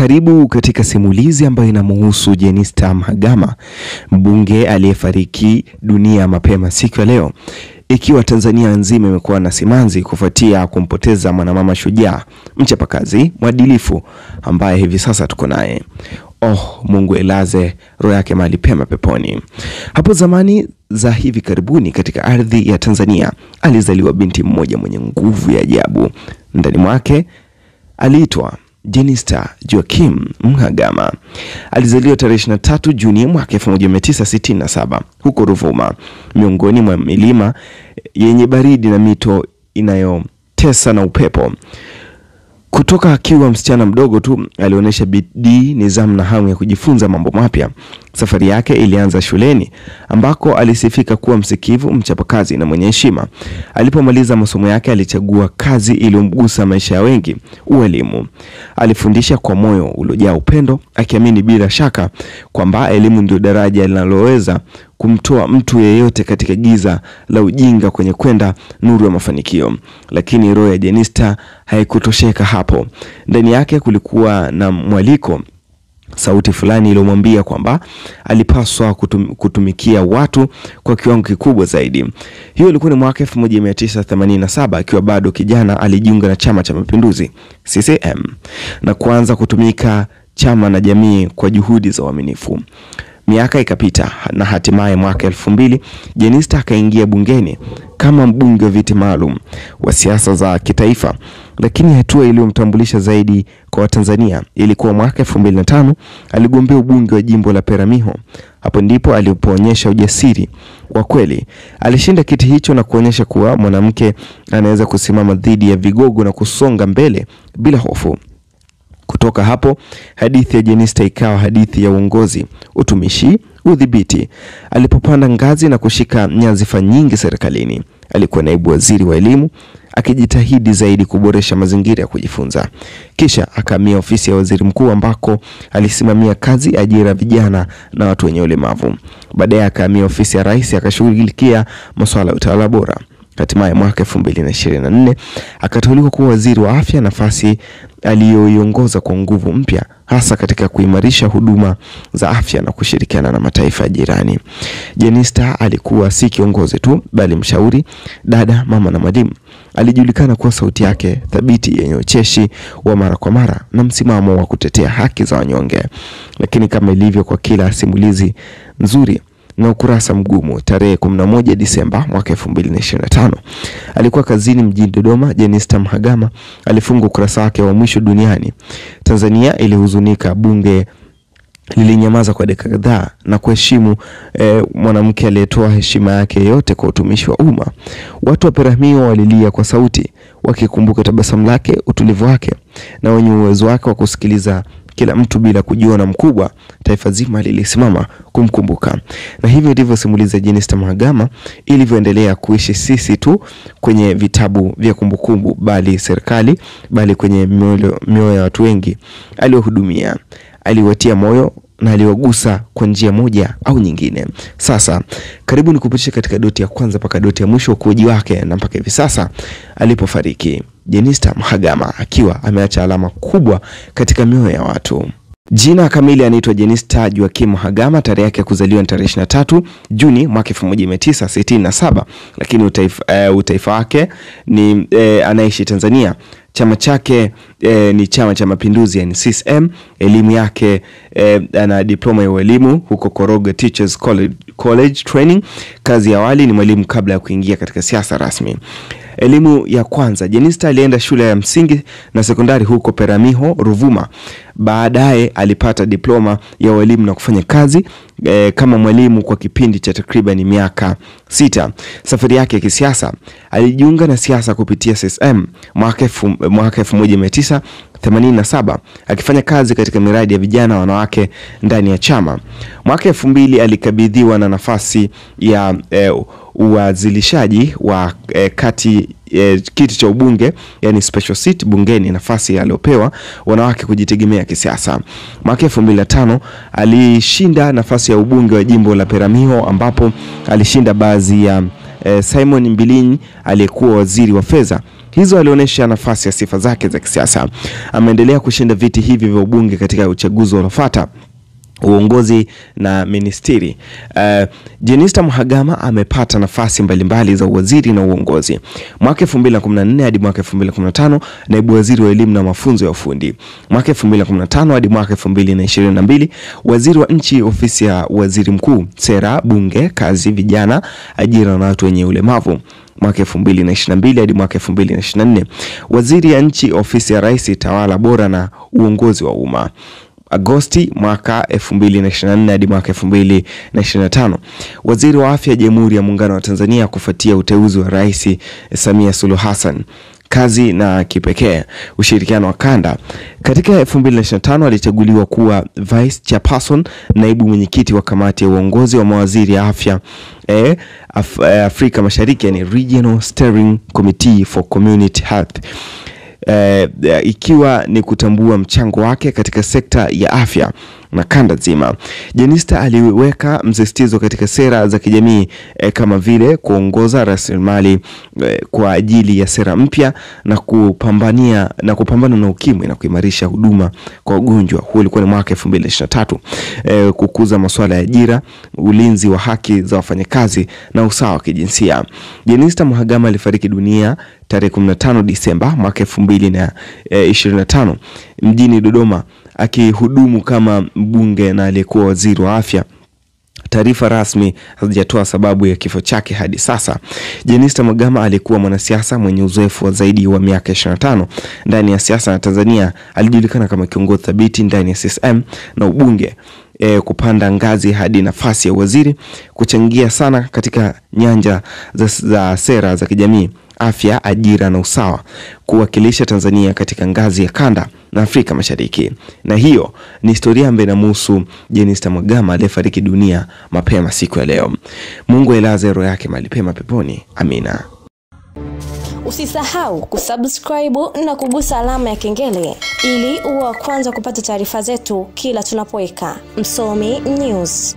Karibu katika simulizi ambayo inamhusu Jenista Mhagama, mbunge aliyefariki dunia mapema siku ya leo. Ikiwa Tanzania nzima imekuwa na simanzi kufuatia kumpoteza mwanamama shujaa, mchapakazi, mwadilifu ambaye hivi sasa tuko naye. Mungu elaze roho yake mahali pema peponi. Hapo zamani za hivi karibuni katika ardhi ya Tanzania alizaliwa binti mmoja mwenye nguvu ya ajabu. Ndani mwake aliitwa Jenista Joakim Mhagama. Alizaliwa tarehe 23 Juni mwaka 1967 huko Ruvuma, miongoni mwa milima yenye baridi na mito inayotesa na upepo. Kutoka akiwa msichana mdogo tu alionyesha bidii, nidhamu na hamu ya kujifunza mambo mapya. Safari yake ilianza shuleni ambako alisifika kuwa msikivu, mchapakazi na mwenye heshima. Alipomaliza masomo yake alichagua kazi iliyomgusa maisha ya wengi, ualimu. Alifundisha kwa moyo uliojaa upendo, akiamini bila shaka kwamba elimu ndio daraja linaloweza kumtoa mtu yeyote katika giza la ujinga kwenye kwenda nuru ya mafanikio. Lakini roho ya Jenista haikutosheka hapo. Ndani yake kulikuwa na mwaliko, sauti fulani iliyomwambia kwamba alipaswa kutumikia watu kwa kiwango kikubwa zaidi. Hiyo ilikuwa ni mwaka 1987. Akiwa bado kijana alijiunga na Chama cha Mapinduzi CCM na kuanza kutumika chama na jamii kwa juhudi za uaminifu. Miaka ikapita na hatimaye mwaka 2000 Jenista akaingia bungeni kama mbunge wa viti maalum wa siasa za kitaifa. Lakini hatua iliyomtambulisha zaidi kwa Watanzania ilikuwa mwaka 2005 aligombea ubunge wa jimbo la Peramiho. Hapo ndipo alipoonyesha ujasiri wa kweli. Alishinda kiti hicho na kuonyesha kuwa mwanamke anaweza kusimama dhidi ya vigogo na kusonga mbele bila hofu. Kutoka hapo hadithi ya Jenista ikawa hadithi ya uongozi, utumishi, udhibiti. Alipopanda ngazi na kushika nyadhifa nyingi serikalini, alikuwa naibu waziri wa elimu, akijitahidi zaidi kuboresha mazingira ya kujifunza. Kisha akahamia ofisi ya waziri mkuu ambako alisimamia kazi, ajira vijana na watu wenye ulemavu. Baadaye akahamia ofisi ya rais, akashughulikia masuala ya utawala bora. Hatimaye mwaka 2024 akateuliwa kuwa waziri wa afya, nafasi aliyoiongoza kwa nguvu mpya, hasa katika kuimarisha huduma za afya na kushirikiana na mataifa jirani. Jenista alikuwa si kiongozi tu, bali mshauri, dada, mama na mwalimu. Alijulikana kwa sauti yake thabiti yenye ucheshi wa mara kwa mara na msimamo wa kutetea haki za wanyonge. Lakini kama ilivyo kwa kila simulizi nzuri na ukurasa mgumu, tarehe 11 Disemba mwaka 2025 alikuwa kazini mjini Dodoma. Jenista Mhagama alifunga ukurasa wake wa mwisho duniani. Tanzania ilihuzunika, bunge lilinyamaza kwa dakika kadhaa na kuheshimu mwanamke aliyetoa heshima yake yote kwa utumishi wa umma. Watu wa Peramiho walilia kwa sauti, wakikumbuka tabasamu lake, utulivu wake na wenye uwezo wake wa kusikiliza kila mtu bila kujiona mkubwa. Taifa zima lilisimama kumkumbuka. Na hivyo ndivyo simulizi ya Jenista Mhagama ilivyoendelea kuishi, sisi tu kwenye vitabu vya kumbukumbu, bali serikali, bali kwenye mioyo ya watu wengi aliohudumia, aliwatia moyo na aliwagusa kwa njia moja au nyingine. Sasa karibu nikupitishe katika doti ya kwanza mpaka doti ya mwisho ukuaji wake na mpaka hivi sasa alipofariki. Jenista Mhagama akiwa ameacha alama kubwa katika mioyo ya watu. Jina kamili anaitwa Jenista Joakim Mhagama. Tarehe yake ya kuzaliwa ni tarehe 23 Juni mwaka 1967, lakini utaifa wake ni anaishi Tanzania. Chama chake ni Chama cha Mapinduzi, yani CCM. Elimu yake ana diploma ya elimu huko Koroga Teachers College Training. Kazi ya awali ni mwalimu kabla ya kuingia katika siasa rasmi. Elimu ya kwanza, Jenista alienda shule ya msingi na sekondari huko Peramiho, Ruvuma. Baadaye alipata diploma ya walimu na kufanya kazi kama mwalimu kwa kipindi cha takriban miaka 6. Safari yake ya kisiasa, alijiunga na siasa kupitia CCM mwaka 1987 akifanya kazi katika miradi ya vijana, wanawake ndani ya chama. Mwaka 2000 alikabidhiwa na nafasi ya uwazilishaji wa kiti cha ubunge, yani special seat bungeni, nafasi aliyopewa wanawake kujitegemea kisiasa. Mwaka 2005 alishinda nafasi ya ubunge wa jimbo la Peramiho ambapo alishinda baadhi ya Simon Mbilinyi aliyekuwa waziri wa fedha. hizo alionyesha nafasi ya sifa zake za kisiasa. Ameendelea kushinda viti hivi vya ubunge katika uchaguzi unaofuata, uongozi na ministeri. Jenista Mhagama amepata nafasi mbalimbali za uwaziri na uongozi. Mwaka 2014 hadi mwaka 2015 naibu waziri wa elimu na mafunzo ya ufundi. Mwaka 2015 hadi mwaka 2022 waziri wa nchi ofisi ya waziri mkuu, sera, bunge, kazi, vijana, ajira na watu wenye ulemavu. Mwaka 2022 hadi mwaka 2024 waziri ya nchi ofisi ya rais, tawala bora na uongozi wa umma. Agosti mwaka 2024 hadi mwaka 2025 waziri wa afya Jamhuri ya Muungano wa Tanzania kufuatia uteuzi wa Rais Samia Suluhu Hassan. Kazi na kipekee, ushirikiano wa kanda. Katika 2025 alichaguliwa kuwa Vice Chairperson, naibu mwenyekiti wa kamati ya uongozi wa mawaziri ya afya Afrika Mashariki, yani Regional Steering Committee for Community Health. Ikiwa ni kutambua mchango wake katika sekta ya afya na kanda nzima. Jenista aliweka msisitizo katika sera za kijamii kama vile kuongoza rasilimali kwa ajili ya sera mpya na kupambana na ukimwi na kuimarisha huduma kwa wagonjwa. Huo ulikuwa ni mwaka 2023. Kukuza masuala ya ajira, ulinzi wa haki za wafanyakazi na usawa wa kijinsia. Jenista Mhagama alifariki dunia tarehe 15 Disemba mwaka 2025 mjini Dodoma, akihudumu kama mbunge na aliyekuwa waziri wa afya. Taarifa rasmi hazijatoa sababu ya kifo chake hadi sasa. Jenista Mhagama alikuwa mwanasiasa mwenye uzoefu wa zaidi wa miaka 25 ndani ya siasa ya Tanzania. Alijulikana kama kiongozi thabiti ndani ya CCM na ubunge, kupanda ngazi hadi nafasi ya waziri, kuchangia sana katika nyanja za sera za kijamii, afya, ajira na usawa, kuwakilisha Tanzania katika ngazi ya kanda na Afrika Mashariki. Na hiyo ni historia ambayo inamhusu Jenista Mhagama aliyefariki dunia mapema siku ya leo. Mungu ailaze roho yake mahali pema peponi. Amina. Usisahau kusubscribe na kugusa alama ya kengele ili uwe wa kwanza kupata taarifa zetu kila tunapoweka Msomi News.